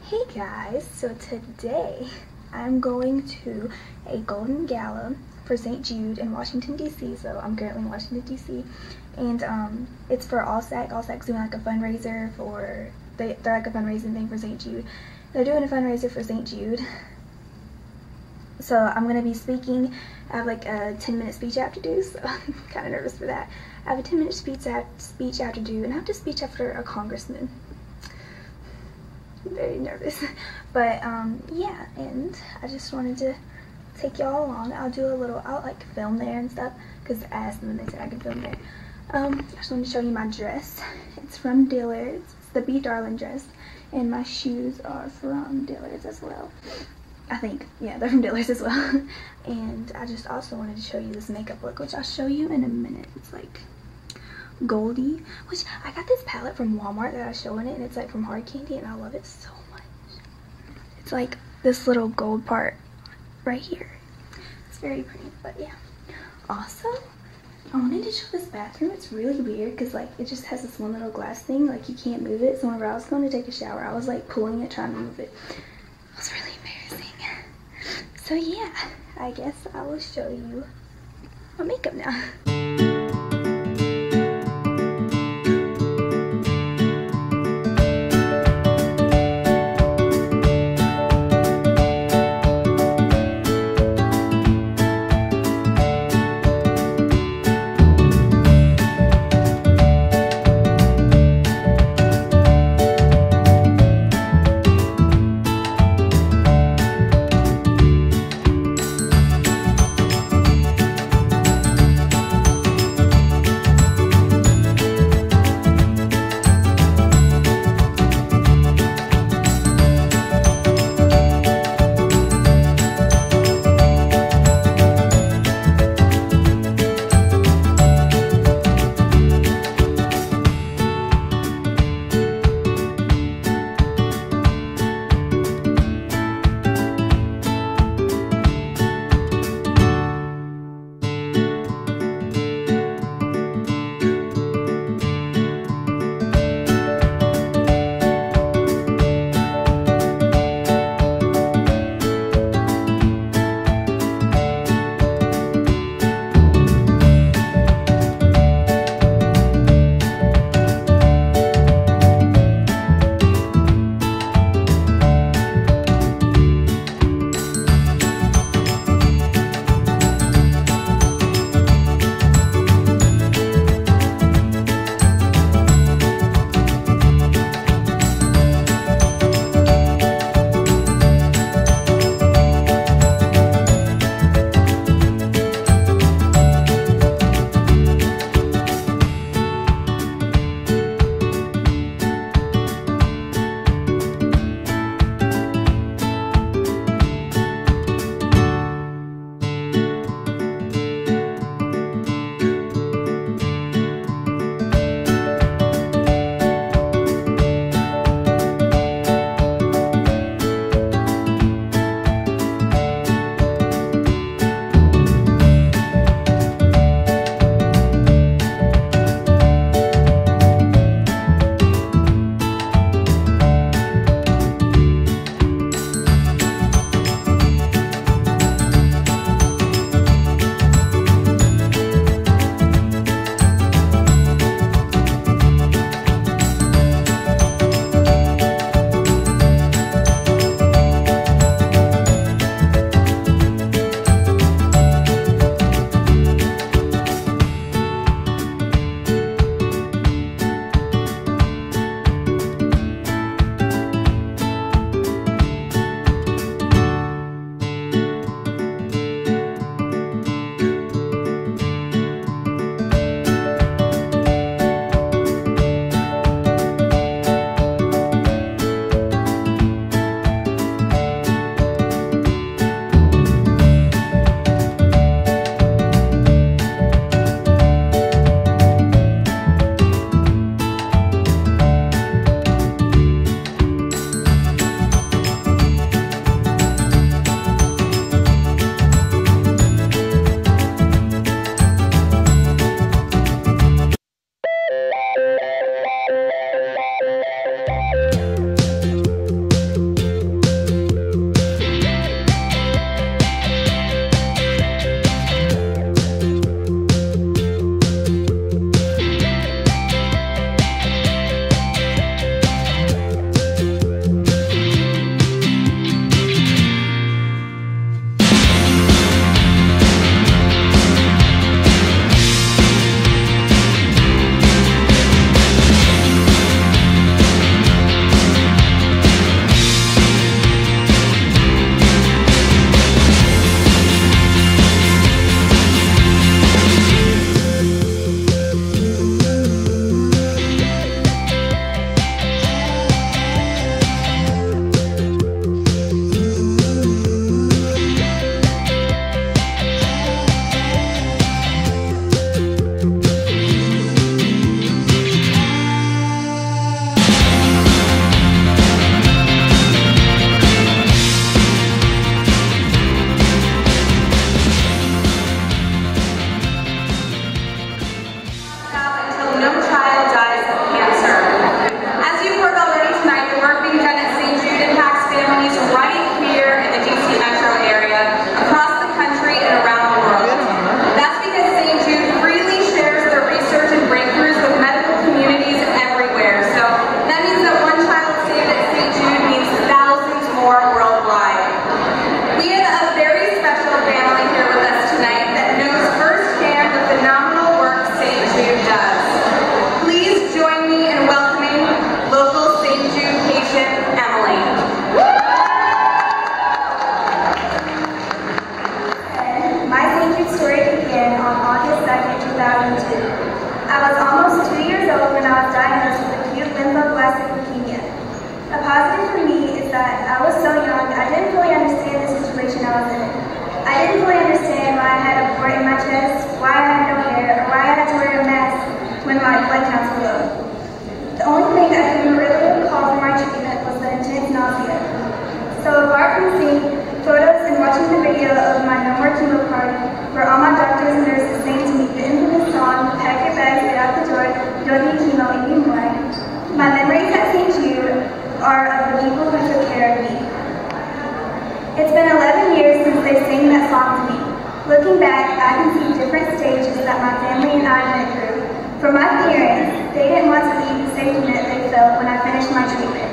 Hey guys, so today I'm going to a golden gala for St. Jude in Washington DC. So I'm currently in Washington DC, and it's for Allsac. Allsac's doing like a fundraiser for they're like a fundraising thing for St. Jude. They're doing a fundraiser for St. Jude. So I'm gonna be speaking. I have like a 10-minute speech I have to do, so I'm kind of nervous for that. I have a 10-minute speech I have to do, and I have to speech after a congressman. Very nervous, but yeah, and I just wanted to take y'all along. I'll like film there and stuff because I asked them and they said I could film there. I just wanted to show you my dress. It's from Dillard's. It's the Be Darling dress, and my shoes are from Dillard's as well. I think, yeah, they're from Dillard's as well. And I just also wanted to show you this makeup look, which I'll show you in a minute. It's like goldy, which I got this palette from Walmart that I was showing it, and it's like from Hard Candy, and I love it so much. It's like this little gold part right here. It's very pretty, but yeah. Also, I wanted to show this bathroom. It's really weird because like it just has this one little glass thing, like you can't move it. So whenever I was going to take a shower, I was like pulling it, trying to move it. It was really embarrassing. So yeah, I guess I will show you my makeup now. chest, why I had no hair, or why I had to wear a mask when my blood counts were low. The only thing I can really recall from my treatment was the intense nausea. So apart from seeing photos and watching the video of my No More Chemo party, where all my doctors and nurses sang to me the infamous song, "Pack your bags, get out the door, you don't need chemo anymore," my memories at St. Jude are of the people who took care of me. It's been 11 years since they sang that song to me. Looking back, I can see different stages that my family and I went through. For my parents, they didn't want to leave the safety net they felt when I finished my treatment.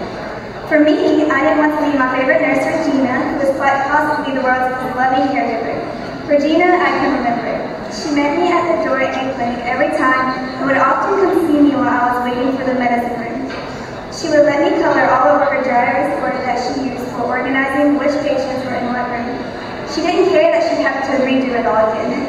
For me, I didn't want to leave my favorite nurse, Regina, who was quite possibly the world's most loving caregiver. Regina, I can remember. She met me at the door at a clinic every time and would often come see me while I was waiting for the medicine room. She would let me color all over her dry erase board that she used for organizing which patients were in what room. She didn't care that she'd have to redo it all again.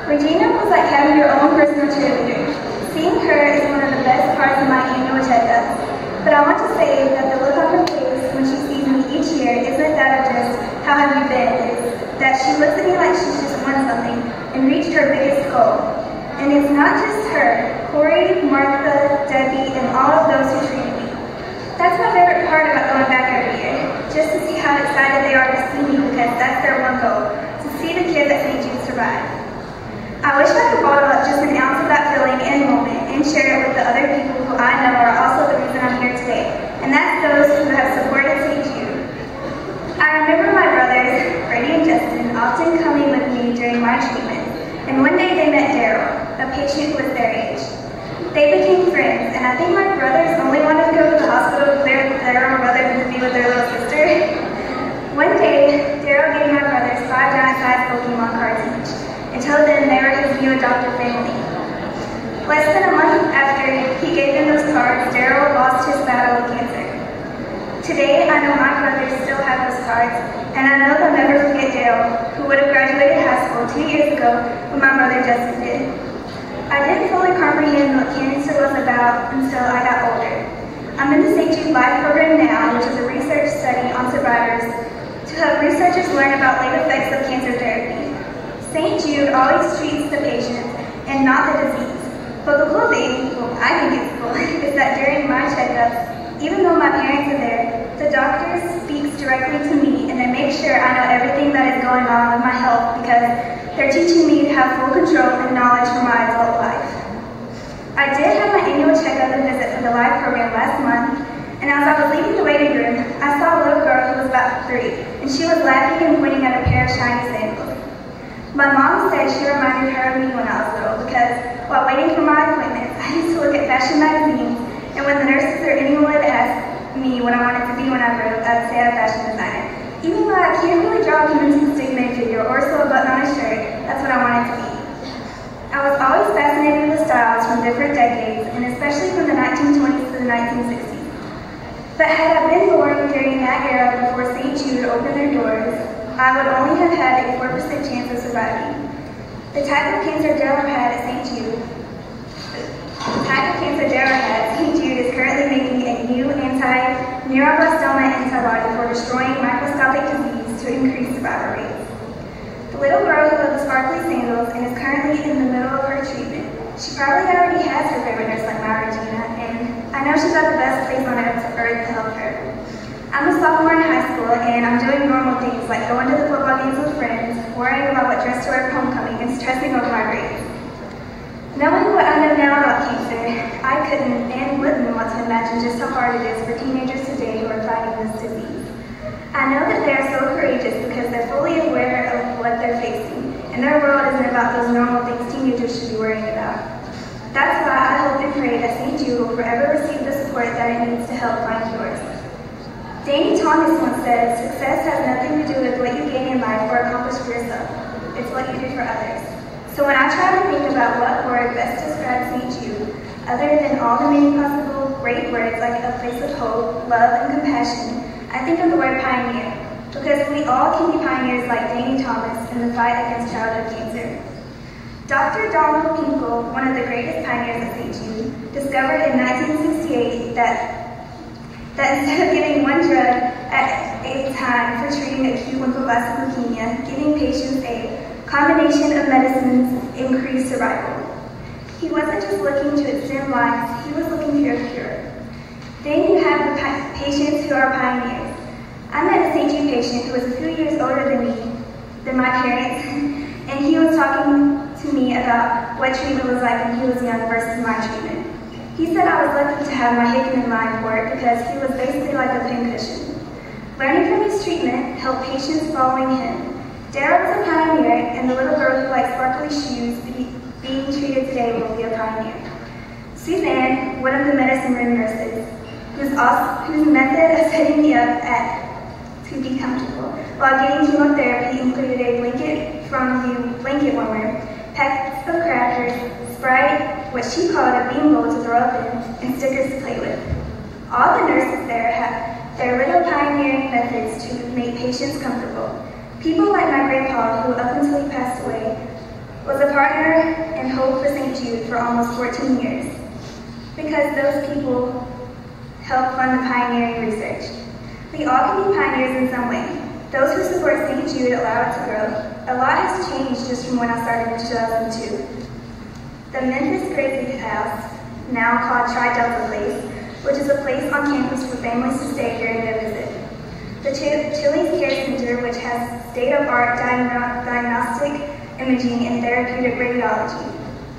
Regina was like having your own personal cheerleader. Seeing her is one of the best parts of my annual checkups. But I want to say that the look on her face when she sees me each year isn't that of just, "How have you been?" It's that she looks at me like she's just won something and reached her biggest goal. And it's not just her, Corey, Martha, Debbie, and all of those who treated me. That's my favorite part about going back every year, just to see how excited they are to see me because that's their one goal, to see the kids at St. Jude survive. I wish I could bottle up just an ounce of that feeling and moment and share it with the other people who I know are also the reason I'm here today, and that's those who have supported St. Jude. I remember my brothers, Freddie and Justin, often coming with me during my treatment, and one day they met Daryl, a patient who was their age. They became friends, and I think my brothers only wanted to go to the hospital to clear their own brother to be with their little sister. One day, Daryl gave my brothers 5 giant-sized Pokemon cards each, and told them they were his new adopted family. Less than a month after he gave them those cards, Daryl lost his battle with cancer. Today, I know my brothers still have those cards, and I know they'll never forget Daryl, who would have graduated high school 2 years ago when my brother Justin did. I didn't fully comprehend what cancer was about until I got older. I'm in the St. Jude Life program now, which is a research study on survivors to help researchers learn about late effects of cancer therapy. St. Jude always treats the patient and not the disease. But the cool thing, well, I think it's cool, is that during my checkups, even though my parents are there, the doctor speaks directly to me and they make sure I know everything that is going on with my health because they're teaching me to have full control and knowledge for my adult life. I did have my annual checkup and visit for the Life program last month, and as I was leaving the waiting room, I saw a little girl who was about 3, and she was laughing and pointing at a pair of shiny sandals. My mom said she reminded her of me when I was little because while waiting for my appointments, I used to look at fashion magazines, and when the nurses or anyone would ask me what I wanted to be when I grew up, I'd say I'm a fashion designer. Even though I can't really draw a convincing stick-made figure or sew a button on a shirt, that's what I wanted to be. I was always fascinated with styles from different decades, and especially from the 1920s to the 1960s. But had I been born during that era before St. Jude opened their doors, I would only have had a 4% chance of surviving. The type of cancer Daryl had at St. Jude is currently making a new anti-neuroblastoma antibody for destroying microscopic disease to increase survival rates. The little girl who loved the sparkly sandals and is currently in the middle of her treatment, she probably already has her favorite nurse like my Regina, and I know she's at the best place on earth to help her. I'm a sophomore in high school, and I'm doing normal things like going to the football games with friends, worrying about what dress to wear for homecoming, and stressing over my grades. Knowing what I know now about cancer, I couldn't and wouldn't want to imagine just how hard it is for teenagers today who are fighting this disease. I know that they are so courageous because they're fully aware of what they're facing, and their world isn't about those normal things teenagers should be worrying about. That's why I hope and pray that St. Jude will forever receive the support that it needs to help find cures. Danny Thomas once said, "Success has nothing to do with what you gain in life or accomplish for yourself. It's what you do for others." So when I try to think about what word best describes St. Jude, other than all the many possible great words like a place of hope, love, and compassion, I think of the word pioneer, because we all can be pioneers like Danny Thomas in the fight against childhood cancer. Dr. Donald Pinkel, one of the greatest pioneers at St. Jude, discovered in 1968 that instead of giving one drug at a time for treating acute lymphoblastic leukemia, giving patients a Combination of medicines increase survival. He wasn't just looking to extend lives, he was looking for a cure. Then you have the patients who are pioneers. I met a St. Jude patient who was a few years older than my parents, and he was talking to me about what treatment was like when he was young versus my treatment. He said I was lucky to have my Hickman line for it because he was basically like a pincushion. Learning from his treatment helped patients following him. Dara was a pioneer, and the little girl who likes sparkly shoes being treated today will be a pioneer. Suzanne, one of the medicine room nurses, whose method of setting me up to be comfortable while getting chemotherapy included a blanket from the blanket warmer, packets of crackers, Sprite, what she called a bean bowl to throw up in, and stickers to play with. All the nurses there have their little pioneering methods to make patients comfortable. People like my grandpa, who up until he passed away, was a partner and hope for St. Jude for almost 14 years. Because those people help fund the pioneering research. We all can be pioneers in some way. Those who support St. Jude allow it to grow. A lot has changed just from when I started in 2002. The Memphis Grizzly House, now called Tri-Delta Place, which is a place on campus for families to stay during their visit. The Chili's Care Center, which has state-of-art diagnostic imaging and therapeutic radiology.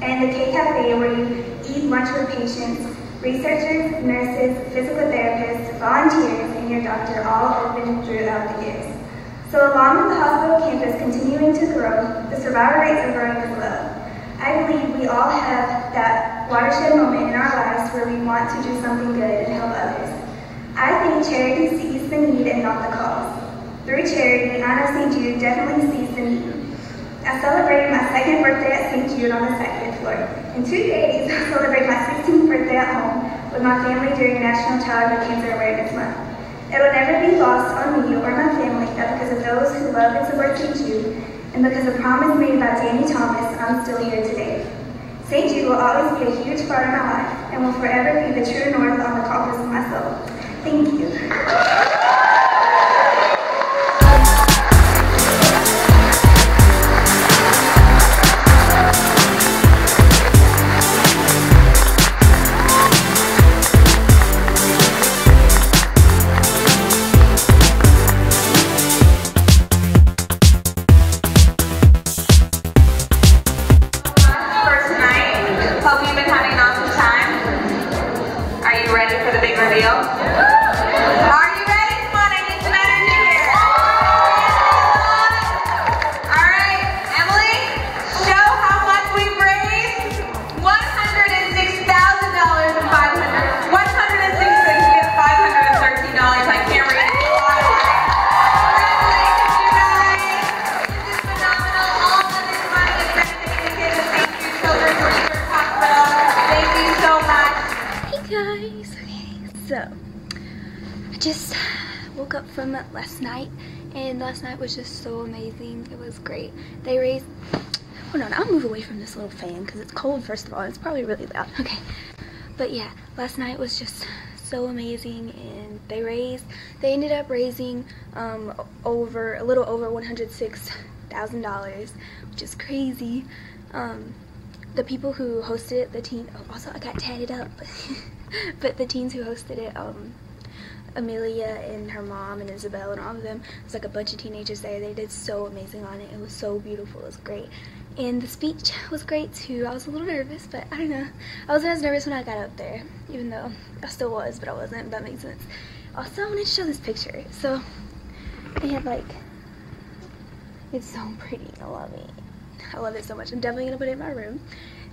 And the K Cafe, where you eat lunch with patients, researchers, nurses, physical therapists, volunteers, and your doctor, all open throughout the years. So along with the hospital campus continuing to grow, the survival rates are growing as well. I believe we all have that watershed moment in our lives where we want to do something good and help others. I think charity sees the need and not the cause. Through charity, I know St. Jude definitely sees the need. I celebrated my second birthday at St. Jude on the second floor. In 2 days, I celebrate my 16th birthday at home with my family during National Childhood Cancer Awareness Month. It will never be lost on me or my family that because of those who love and support St. Jude, and because of promise made by Danny Thomas, I'm still here today. St. Jude will always be a huge part of my life and will forever be the true north on the compass of my soul. Thank you. Just woke up from last night, and last night was just so amazing. It was great. They raised, hold on, I'll move away from this little fan because it's cold first of all, and it's probably really loud. Okay, but yeah, last night was just so amazing, and they ended up raising a little over $106,000, which is crazy. The people who hosted it, also I got tatted up, but the teens who hosted it, Amelia and her mom and Isabel and all of them, it was like a bunch of teenagers there. They did so amazing on it. It was so beautiful. It was great. And the speech was great too. I was a little nervous, but I don't know. I wasn't as nervous when I got up there, even though I still was, but I wasn't, if that makes sense. Also, I wanted to show this picture. So, they had it's so pretty. I love it. I love it so much. I'm definitely going to put it in my room.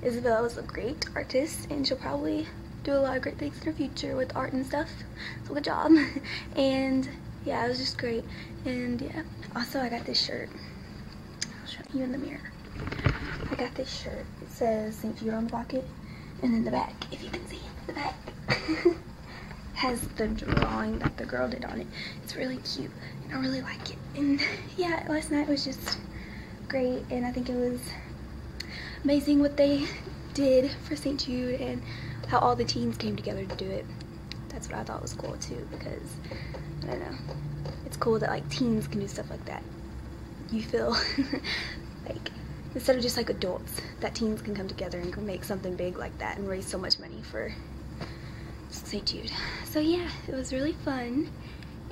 Isabel is a great artist, and she'll probably do a lot of great things in her future with art and stuff, so good job. And yeah, it was just great. And yeah, also I got this shirt. I'll show you in the mirror. I got this shirt. It says St. Jude on the pocket, and then the back, if you can see the back, has the drawing that the girl did on it. It's really cute, and I really like it. And yeah, last night was just great, and I think it was amazing what they did for St. Jude and how all the teens came together to do it. That's what I thought was cool too, because I don't know, it's cool that like teens can do stuff like that. You feel like instead of just like adults, that teens can come together and can make something big like that and raise so much money for St. Jude. So yeah, it was really fun,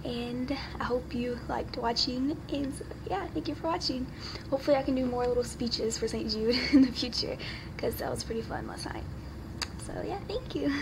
and I hope you liked watching, and yeah, thank you for watching. Hopefully I can do more little speeches for St. Jude in the future, because that was pretty fun last night. So yeah, thank you.